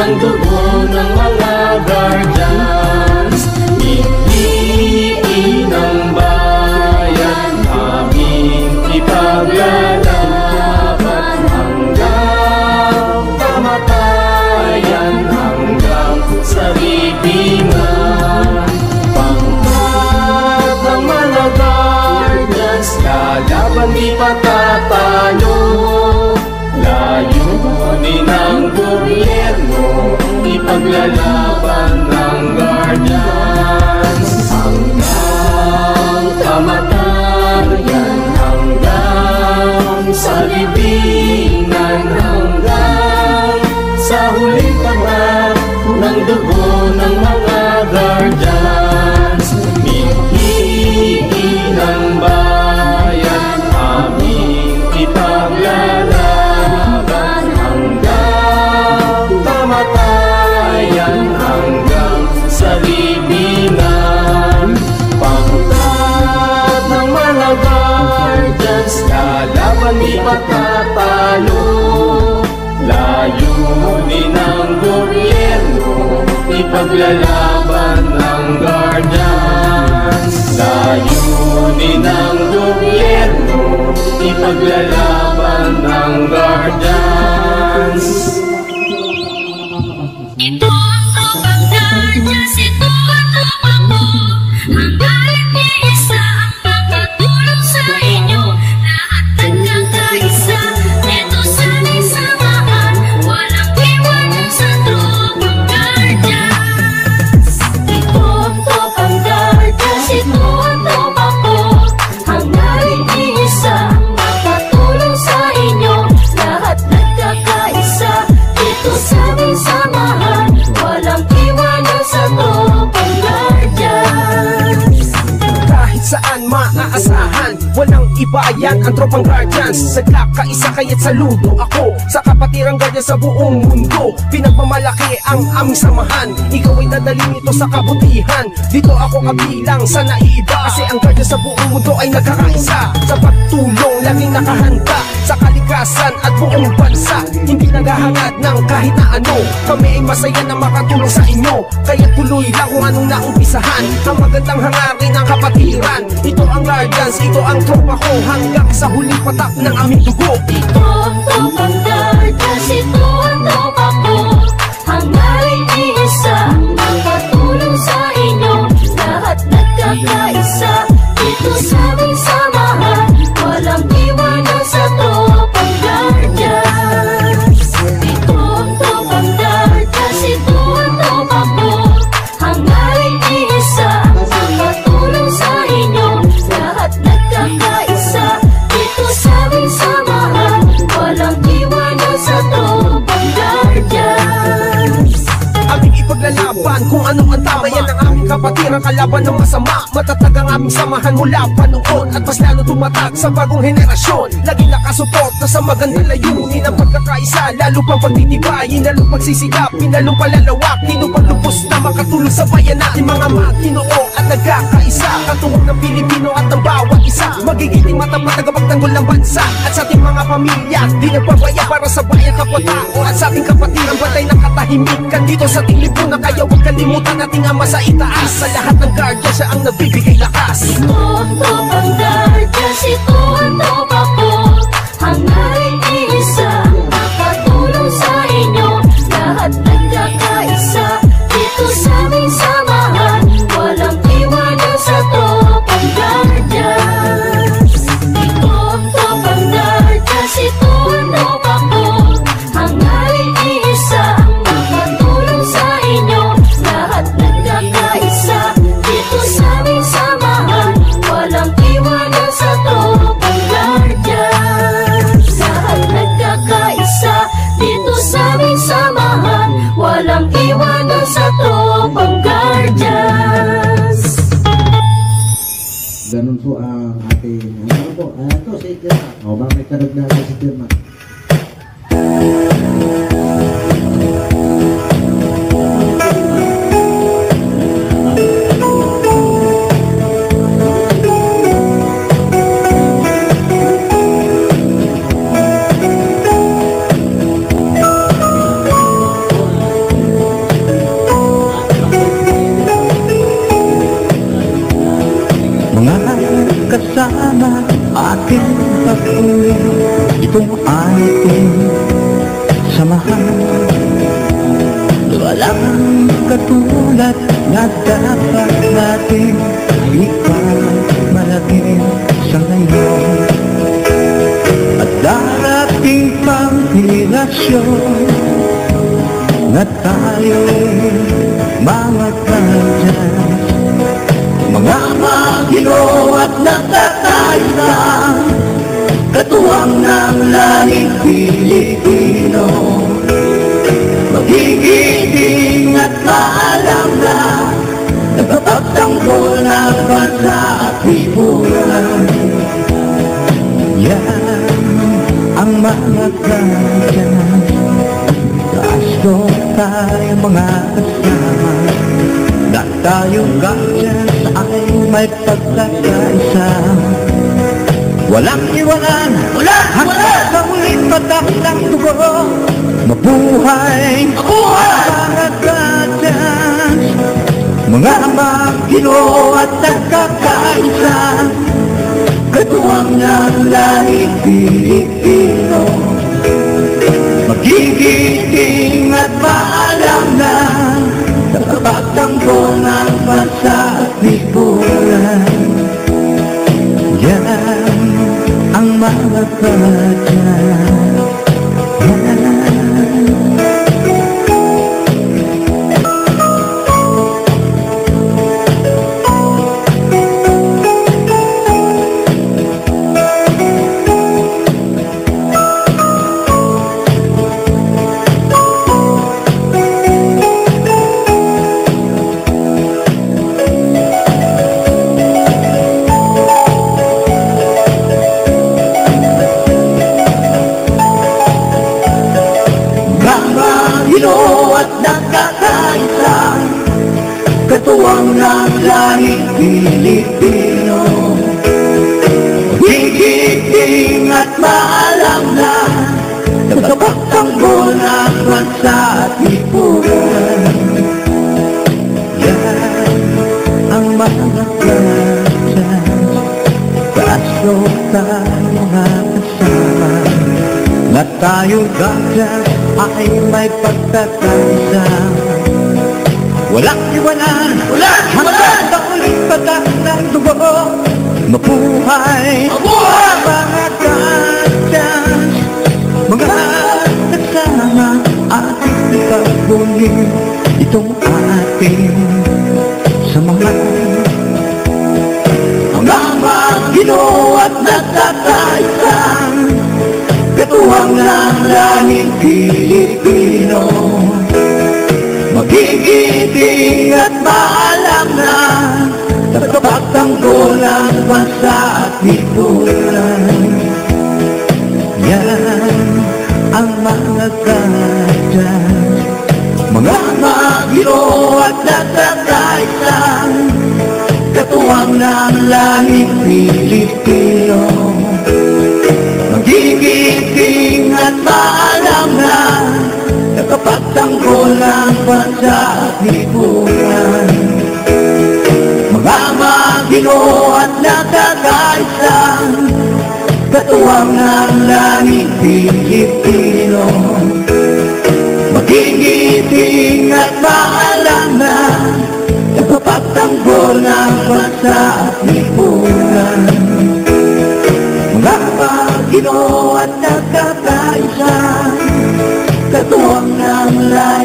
ng dugo ng mga guardians. Piliin ng bayan, aming ipaglalaban hanggang kamatayan, hanggang sa libingan. Pangkat ng mga guardians, lalaban di patatalo. Layunin ng gobyerno, ipaglalaban ng guardians hanggang kamatayan, hanggang sa libingan, hanggang sa huling tapat ng dugo ng mga guardians. Piliin ng bayan, aming ipaglalaban hanggang kamatayan, hanggang sa libingan. Pangkat ng mga guardians, lalaban di patatalo. Layunin ng gobyerno, ipaglalaban ng guardians. Layunin ng gobyerno, ipaglalaban ng guardians. Ito ang tropang guardians, ito ang tropang mo. Hanggang iisa ang pagkatulong sa inyo. Lahat nagkakaisa, ito sana'y samahan. Walang iwanan sa tropang guardians. Ito ang tropang guardians, ito ang tropang mo. Hanggang iisa ang pagkatulong sa inyo. Lahat nagkakaisa, ito sana'y samahan. Walang iwanan sa tropang guardians. Kahit saan maaasahan, walang iba yan ang tropang guardians. Nagkakaisa kaya't saludo ako sa kapatirang guardian sa buong mundo. Pinagmamalaki ang aming samahan, ikaw ay dadalhin ito sa kabutihan. Dito ako kabilang sa naiiba, kasi ang guardian sa buong mundo ay nagkakaisa. Sa pagtulong laging nakahanda sa kalikasan at buong bansa. Hindi naghahangad ng kahit na ano, kami ay masaya na makatulong sa inyo. Kaya tuloy lang kung anong naumpisahan, ang magandang hangarin ng kapatiran. Ito ang guardians, ito ang tropa ko, hanggang sa huling patak ng aming dugo. Ito ang tropang guardians, ito ang tropa ko. Hanggang iisa ang makatulong sa inyo. Lahat nagkakaisa, ito sabing samahan. Walang iwanan sa tropang guardians. Ito ang tropang guardians, ito ang tropa ko. Hanggang iisa ang makatulong sa inyo. Lahat nagkakaisa, ito sabing samahan. Walang iwanan sa tropang guardians. Aming ipaglalaban kung anong ang tama, yan ang aming kapatiran, kalaban ng masama. Matatag ang aming samahan mula pa noon, at mas lalo tumatag sa bagong henerasyon. Laging nakasuporta sa magandang layunin ang pagkakaisa, lalo pang pagtitibayin, lalo pagsisigapin, lalo palalawakin upang lubos na makatulong sa bayan natin. Mga makinoo at nagkakaisa, katuwang ng Pilipino at ng bawat isa. Magigiting matapat na tagapagtanggol ng bansa, at sa ating mga pamilya di nagpabaya para sa bayan kapwa-tao. At sa ating kapatiran batay ng katahimikan dito sa ating lipunan. Kaya huwag kalimutan ating ama sa itaas. Sa lahat ng guardian siya ang nagbibigay lakas. Ito ang tropang guardians, ito ang tropa ko. Hanggang iisa ang makatulong sa inyo. Lahat nagkakaisa, ito sabing samahan. Walang iwanan sa tropang guardians. Ito ang tropang guardians, ito ang tropa ko. Hanggang iisa ang makatulong sa inyo. Lahat nagkakaisa, ito sabing samahan. Walang iwanan sa tropang guardians. Lahat nagkakaisa, dito sabing samahan. Walang iwanan sa tropang guardians. Ganun po ang ating ano po, ito si Tirma. O ba may karagdagan si Tirma? kasama ating pag-uwi. Itong ating samahan, walang katulad na dapat natin ipagmalagay sa ngayon. At darating pang henerasyon na tayo'y mga kadyas, mga magino at nakakaisa, katuwang ng lahing Pilipino. Magigiting at maalam na nagpapagtanggol na bansa at hiburan. Yan ang mga kadyas, kaso tayo mga kasama, na tayong kadyas ay may pagkakaisa. Walang iwanan hanggang sa ulit patak ng dugo. Mabuhay mga kadyas, mga magino at nagkakaisa, katuwang ng lahing Pilipino. Magigiting at maalam na nakapagtanggol ng bansa at lipunan. Yan ang mga kadyas. At nagkakaisa, katuwang ng lahing Pilipino. Gigiting at maalam na nagpapagtanggol ng bansa at lipunan. Yan ang mga kadyas, kaso tayo mga kasama, na tayong kadyas ay may pagkakaisa. Walang iwanan hanggang sa ulit patak ng dugo. Mabuhay mga kadyas, mga kasama ating pag-uwi. Itong ating samahan, mga magino at nagkakaisa, katuwang ng lahing Pilipino. Magigiting at maalam na nakapagtanggol ng bansa at lipunan. Yan ang mga kadyas, mga magino at nagkakaisa, katuwang ng lahing Pilipino. Magigiting at maalam na nakapagtanggol ng bansa at lipunan. Mga magino at nakakaisa, katuwang ng lahing Pilipino. Magigiting at maalam na nakapagtanggol ng bansa at lipunan. Mga magino at nagkakaisa, katuwang ng lahing